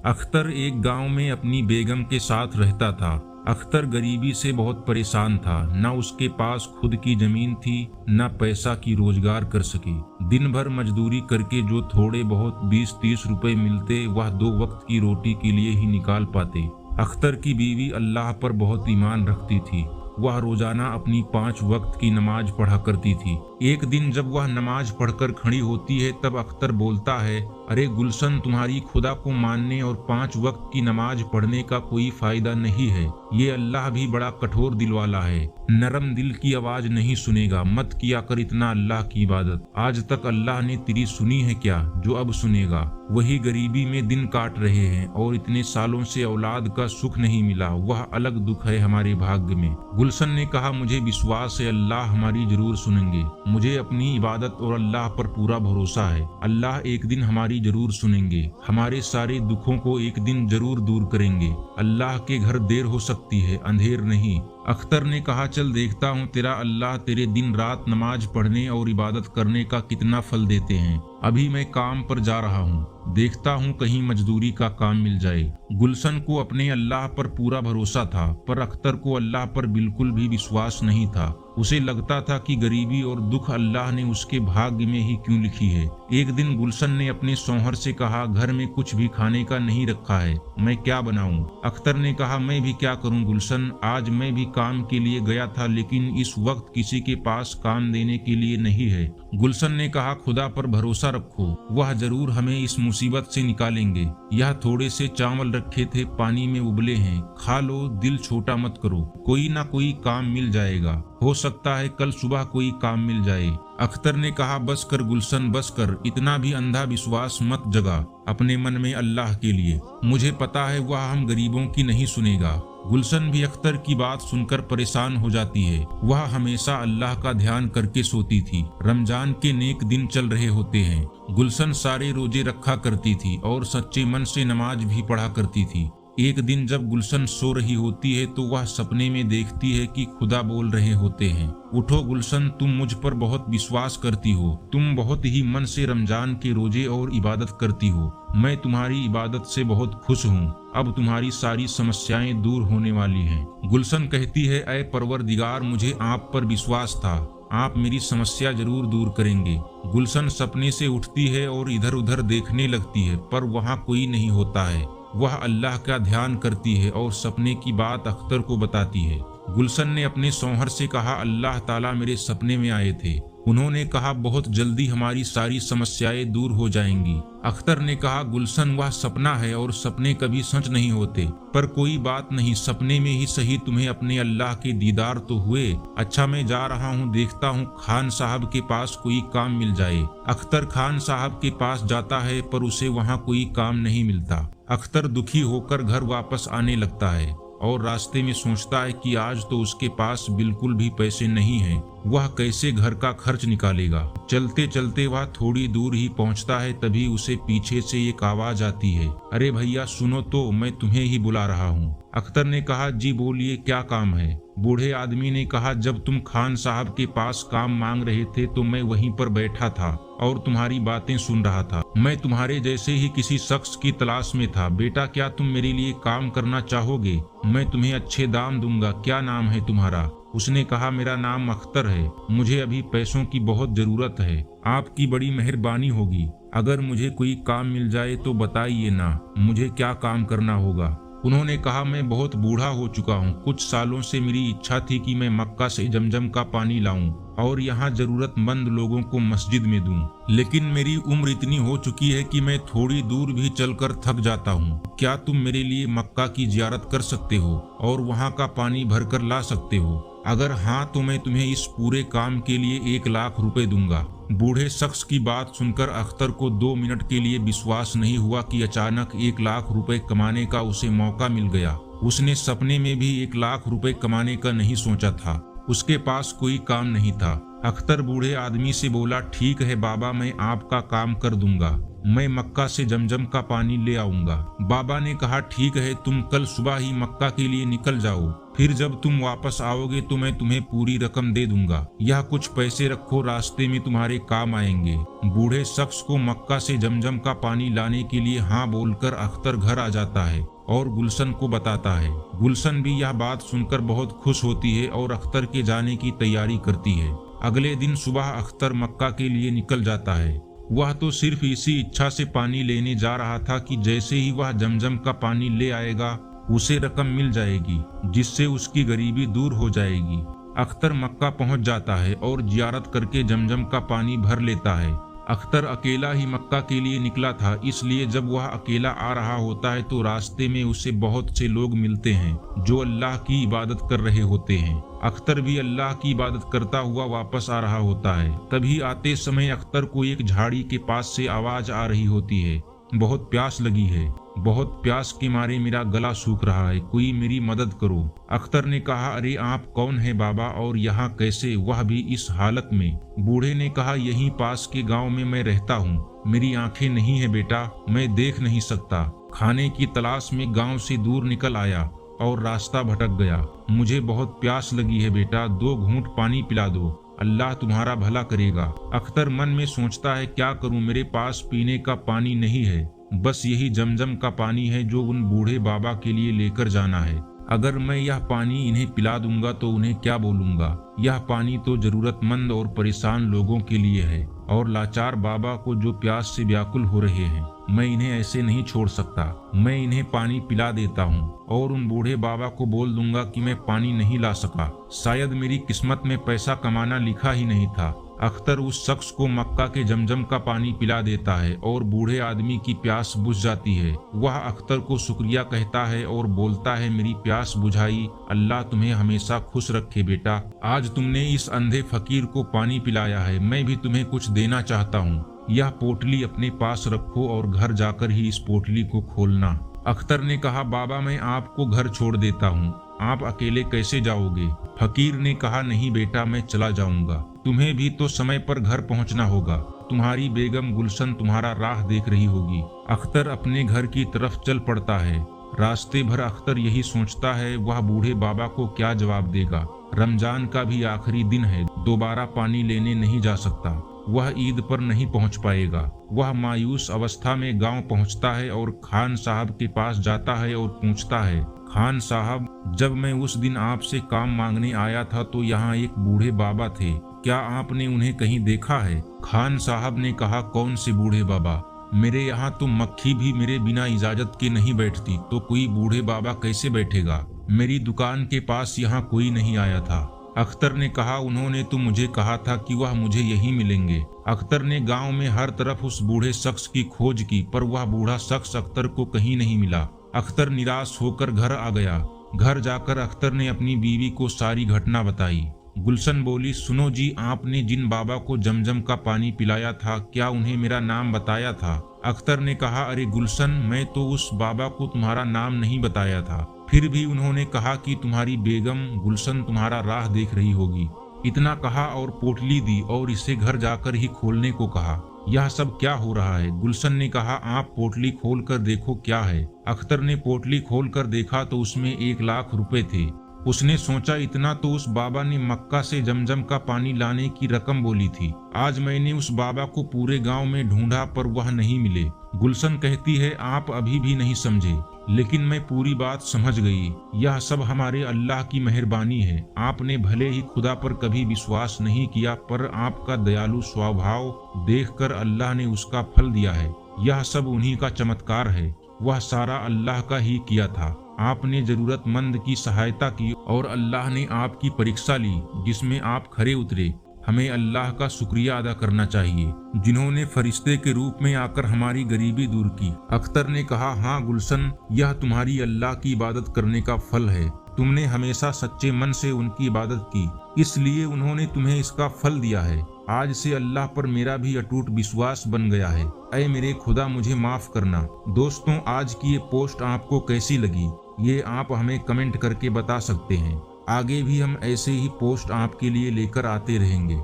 अख्तर एक गांव में अपनी बेगम के साथ रहता था। अख्तर गरीबी से बहुत परेशान था। न उसके पास खुद की जमीन थी, न पैसा की रोजगार कर सके। दिन भर मजदूरी करके जो थोड़े बहुत 20-30 रुपए मिलते वह 2 वक्त की रोटी के लिए ही निकाल पाते। अख्तर की बीवी अल्लाह पर बहुत ईमान रखती थी। वह रोजाना अपनी 5 वक्त की नमाज पढ़ा करती थी। एक दिन जब वह नमाज पढ़कर खड़ी होती है तब अख्तर बोलता है, अरे गुलशन, तुम्हारी खुदा को मानने और 5 वक्त की नमाज पढ़ने का कोई फायदा नहीं है। ये अल्लाह भी बड़ा कठोर दिल वाला है, नरम दिल की आवाज नहीं सुनेगा। मत किया कर इतना अल्लाह की इबादत। आज तक अल्लाह ने तेरी सुनी है क्या जो अब सुनेगा? वही गरीबी में दिन काट रहे हैं और इतने सालों से औलाद का सुख नहीं मिला। वह अलग दुख है हमारे भाग्य में। गुलशन ने कहा, मुझे विश्वास है अल्लाह हमारी जरूर सुनेंगे। मुझे अपनी इबादत और अल्लाह पर पूरा भरोसा है। अल्लाह एक दिन हमारी जरूर सुनेंगे, हमारे सारे दुखों को एक दिन जरूर दूर करेंगे। अल्लाह के घर देर हो सकती है, अंधेर नहीं। अख्तर ने कहा, चल देखता हूँ तेरा अल्लाह तेरे दिन रात नमाज पढ़ने और इबादत करने का कितना फल देते हैं। अभी मैं काम पर जा रहा हूँ, देखता हूँ कहीं मजदूरी का काम मिल जाए। गुलशन को अपने अल्लाह पर पूरा भरोसा था, पर अख्तर को अल्लाह पर बिल्कुल भी विश्वास नहीं था। उसे लगता था कि गरीबी और दुख अल्लाह ने उसके भाग्य में ही क्यों लिखी है। एक दिन गुलशन ने अपने शौहर से कहा, घर में कुछ भी खाने का नहीं रखा है, मैं क्या बनाऊं? अख्तर ने कहा, मैं भी क्या करूं गुलशन, आज मैं भी काम के लिए गया था लेकिन इस वक्त किसी के पास काम देने के लिए नहीं है। गुलशन ने कहा, खुदा पर भरोसा रखो, वह जरूर हमें इस मुसीबत से निकालेंगे। यह थोड़े से चावल रखे थे, पानी में उबले हैं, खा लो, दिल छोटा मत करो, कोई ना कोई काम मिल जाएगा। हो सकता है कल सुबह कोई काम मिल जाए। अख्तर ने कहा, बस कर गुलशन, बस कर, इतना भी अंधा विश्वास मत जगा अपने मन में अल्लाह के लिए। मुझे पता है वह हम गरीबों की नहीं सुनेगा। गुलशन भी अख्तर की बात सुनकर परेशान हो जाती है। वह हमेशा अल्लाह का ध्यान करके सोती थी। रमजान के नेक दिन चल रहे होते हैं। गुलशन सारे रोजे रखा करती थी और सच्चे मन से नमाज भी पढ़ा करती थी। एक दिन जब गुलशन सो रही होती है तो वह सपने में देखती है कि खुदा बोल रहे होते हैं, उठो गुलशन, तुम मुझ पर बहुत विश्वास करती हो, तुम बहुत ही मन से रमजान के रोजे और इबादत करती हो। मैं तुम्हारी इबादत से बहुत खुश हूँ। अब तुम्हारी सारी समस्याएं दूर होने वाली हैं। गुलशन कहती है, ऐ परवरदिगार, मुझे आप पर विश्वास था, आप मेरी समस्या जरूर दूर करेंगे। गुलशन सपने से उठती है और इधर उधर देखने लगती है, पर वहाँ कोई नहीं होता है। वह अल्लाह का ध्यान करती है और सपने की बात अख्तर को बताती है। गुलशन ने अपने शौहर से कहा, अल्लाह ताला मेरे सपने में आए थे, उन्होंने कहा बहुत जल्दी हमारी सारी समस्याएं दूर हो जाएंगी। अख्तर ने कहा, गुलशन, वह सपना है और सपने कभी सच नहीं होते, पर कोई बात नहीं, सपने में ही सही तुम्हें अपने अल्लाह के दीदार तो हुए। अच्छा, मैं जा रहा हूँ, देखता हूँ खान साहब के पास कोई काम मिल जाए। अख्तर खान साहब के पास जाता है पर उसे वहाँ कोई काम नहीं मिलता। अख्तर दुखी होकर घर वापस आने लगता है और रास्ते में सोचता है कि आज तो उसके पास बिल्कुल भी पैसे नहीं हैं, वह कैसे घर का खर्च निकालेगा। चलते चलते वह थोड़ी दूर ही पहुंचता है, तभी उसे पीछे से एक आवाज आती है, अरे भैया सुनो तो, मैं तुम्हें ही बुला रहा हूँ। अख्तर ने कहा, जी बोलिए, क्या काम है? बूढ़े आदमी ने कहा, जब तुम खान साहब के पास काम मांग रहे थे तो मैं वहीं पर बैठा था और तुम्हारी बातें सुन रहा था। मैं तुम्हारे जैसे ही किसी शख्स की तलाश में था। बेटा, क्या तुम मेरे लिए काम करना चाहोगे? मैं तुम्हें अच्छे दाम दूंगा। क्या नाम है तुम्हारा? उसने कहा, मेरा नाम अख्तर है, मुझे अभी पैसों की बहुत जरूरत है, आपकी बड़ी मेहरबानी होगी। अगर मुझे कोई काम मिल जाए तो बताइए ना, मुझे क्या काम करना होगा? उन्होंने कहा, मैं बहुत बूढ़ा हो चुका हूँ, कुछ सालों से मेरी इच्छा थी कि मैं मक्का से जमजम का पानी लाऊं और यहाँ जरूरतमंद लोगों को मस्जिद में दूं, लेकिन मेरी उम्र इतनी हो चुकी है कि मैं थोड़ी दूर भी चलकर थक जाता हूँ। क्या तुम मेरे लिए मक्का की जियारत कर सकते हो और वहाँ का पानी भरकर ला सकते हो? अगर हाँ तो मैं तुम्हें इस पूरे काम के लिए 1 लाख रुपए दूंगा। बूढ़े शख्स की बात सुनकर अख्तर को 2 मिनट के लिए विश्वास नहीं हुआ कि अचानक 1 लाख रुपए कमाने का उसे मौका मिल गया। उसने सपने में भी 1 लाख रुपए कमाने का नहीं सोचा था। उसके पास कोई काम नहीं था। अख्तर बूढ़े आदमी से बोला, ठीक है बाबा, मैं आपका काम कर दूंगा। मैं मक्का से जमजम का पानी ले आऊंगा। बाबा ने कहा ठीक है, तुम कल सुबह ही मक्का के लिए निकल जाओ, फिर जब तुम वापस आओगे तो मैं तुम्हें पूरी रकम दे दूंगा। यह कुछ पैसे रखो, रास्ते में तुम्हारे काम आएंगे। बूढ़े शख्स को मक्का से जमजम का पानी लाने के लिए हाँ बोलकर अख्तर घर आ जाता है और गुलशन को बताता है। गुलशन भी यह बात सुनकर बहुत खुश होती है और अख्तर के जाने की तैयारी करती है। अगले दिन सुबह अख्तर मक्का के लिए निकल जाता है। वह तो सिर्फ इसी इच्छा से पानी लेने जा रहा था कि जैसे ही वह जमजम का पानी ले आएगा उसे रकम मिल जाएगी, जिससे उसकी गरीबी दूर हो जाएगी। अख्तर मक्का पहुंच जाता है और जियारत करके जमजम का पानी भर लेता है। अख्तर अकेला ही मक्का के लिए निकला था, इसलिए जब वह अकेला आ रहा होता है तो रास्ते में उसे बहुत से लोग मिलते हैं जो अल्लाह की इबादत कर रहे होते हैं। अख्तर भी अल्लाह की इबादत करता हुआ वापस आ रहा होता है। तभी आते समय अख्तर को एक झाड़ी के पास से आवाज आ रही होती है, बहुत प्यास लगी है, बहुत प्यास के मारे मेरा गला सूख रहा है, कोई मेरी मदद करो। अख्तर ने कहा, अरे आप कौन है बाबा और यहाँ कैसे, वह भी इस हालत में? बूढ़े ने कहा, यहीं पास के गांव में मैं रहता हूँ, मेरी आंखें नहीं है बेटा, मैं देख नहीं सकता। खाने की तलाश में गांव से दूर निकल आया और रास्ता भटक गया। मुझे बहुत प्यास लगी है बेटा, 2 घूंट पानी पिला दो, अल्लाह तुम्हारा भला करेगा। अख्तर मन में सोचता है, क्या करूं, मेरे पास पीने का पानी नहीं है, बस यही जमजम का पानी है जो उन बूढ़े बाबा के लिए लेकर जाना है। अगर मैं यह पानी इन्हें पिला दूंगा तो उन्हें क्या बोलूंगा? यह पानी तो जरूरतमंद और परेशान लोगों के लिए है और लाचार बाबा को जो प्यास से व्याकुल हो रहे हैं। मैं इन्हें ऐसे नहीं छोड़ सकता। मैं इन्हें पानी पिला देता हूँ और उन बूढ़े बाबा को बोल दूंगा कि मैं पानी नहीं ला सका, शायद मेरी किस्मत में पैसा कमाना लिखा ही नहीं था। अख्तर उस शख्स को मक्का के जमजम का पानी पिला देता है और बूढ़े आदमी की प्यास बुझ जाती है। वह अख्तर को शुक्रिया कहता है और बोलता है, मेरी प्यास बुझाई, अल्लाह तुम्हें हमेशा खुश रखे बेटा। आज तुमने इस अंधे फकीर को पानी पिलाया है, मैं भी तुम्हें कुछ देना चाहता हूँ। यह पोटली अपने पास रखो और घर जाकर ही इस पोटली को खोलना। अख्तर ने कहा, बाबा मैं आपको घर छोड़ देता हूँ, आप अकेले कैसे जाओगे? फकीर ने कहा, नहीं बेटा, मैं चला जाऊंगा, तुम्हें भी तो समय पर घर पहुंचना होगा, तुम्हारी बेगम गुलशन तुम्हारा राह देख रही होगी। अख्तर अपने घर की तरफ चल पड़ता है। रास्ते भर अख्तर यही सोचता है, वह बूढ़े बाबा को क्या जवाब देगा। रमजान का भी आखिरी दिन है, दोबारा पानी लेने नहीं जा सकता, वह ईद पर नहीं पहुंच पाएगा। वह मायूस अवस्था में गांव पहुंचता है और खान साहब के पास जाता है और पूछता है, खान साहब, जब मैं उस दिन आपसे काम मांगने आया था तो यहाँ एक बूढ़े बाबा थे, क्या आपने उन्हें कहीं देखा है? खान साहब ने कहा, कौन से बूढ़े बाबा? मेरे यहाँ तो मक्खी भी मेरे बिना इजाजत के नहीं बैठती, तो कोई बूढ़े बाबा कैसे बैठेगा? मेरी दुकान के पास यहाँ कोई नहीं आया था। अख्तर ने कहा, उन्होंने तो मुझे कहा था कि वह मुझे यहीं मिलेंगे। अख्तर ने गांव में हर तरफ उस बूढ़े शख्स की खोज की, पर वह बूढ़ा शख्स अख्तर को कहीं नहीं मिला। अख्तर निराश होकर घर आ गया। घर जाकर अख्तर ने अपनी बीवी को सारी घटना बताई। गुलशन बोली, सुनो जी, आपने जिन बाबा को जमजम का पानी पिलाया था, क्या उन्हें मेरा नाम बताया था? अख्तर ने कहा, अरे गुलशन, मैं तो उस बाबा को तुम्हारा नाम नहीं बताया था, फिर भी उन्होंने कहा कि तुम्हारी बेगम गुलशन तुम्हारा राह देख रही होगी। इतना कहा और पोटली दी और इसे घर जाकर ही खोलने को कहा। यह सब क्या हो रहा है? गुलशन ने कहा, आप पोटली खोल कर देखो क्या है। अख्तर ने पोटली खोल कर देखा तो उसमें 1 लाख रुपए थे। उसने सोचा, इतना तो उस बाबा ने मक्का से जमजम का पानी लाने की रकम बोली थी। आज मैंने उस बाबा को पूरे गांव में ढूंढा पर वह नहीं मिले। गुलशन कहती है, आप अभी भी नहीं समझे, लेकिन मैं पूरी बात समझ गई। यह सब हमारे अल्लाह की मेहरबानी है। आपने भले ही खुदा पर कभी विश्वास नहीं किया, पर आपका दयालु स्वभाव देखकर अल्लाह ने उसका फल दिया है। यह सब उन्हीं का चमत्कार है, वह सारा अल्लाह का ही किया था। आपने जरूरतमंद की सहायता की और अल्लाह ने आपकी परीक्षा ली, जिसमें आप खरे उतरे। हमें अल्लाह का शुक्रिया अदा करना चाहिए, जिन्होंने फरिश्ते के रूप में आकर हमारी गरीबी दूर की। अख्तर ने कहा, हाँ गुलशन, यह तुम्हारी अल्लाह की इबादत करने का फल है। तुमने हमेशा सच्चे मन से उनकी इबादत की, इसलिए उन्होंने तुम्हें इसका फल दिया है। आज से अल्लाह पर मेरा भी अटूट विश्वास बन गया है। ऐ मेरे खुदा, मुझे माफ करना। दोस्तों, आज की ये पोस्ट आपको कैसी लगी, ये आप हमें कमेंट करके बता सकते हैं। आगे भी हम ऐसे ही पोस्ट आपके लिए लेकर आते रहेंगे।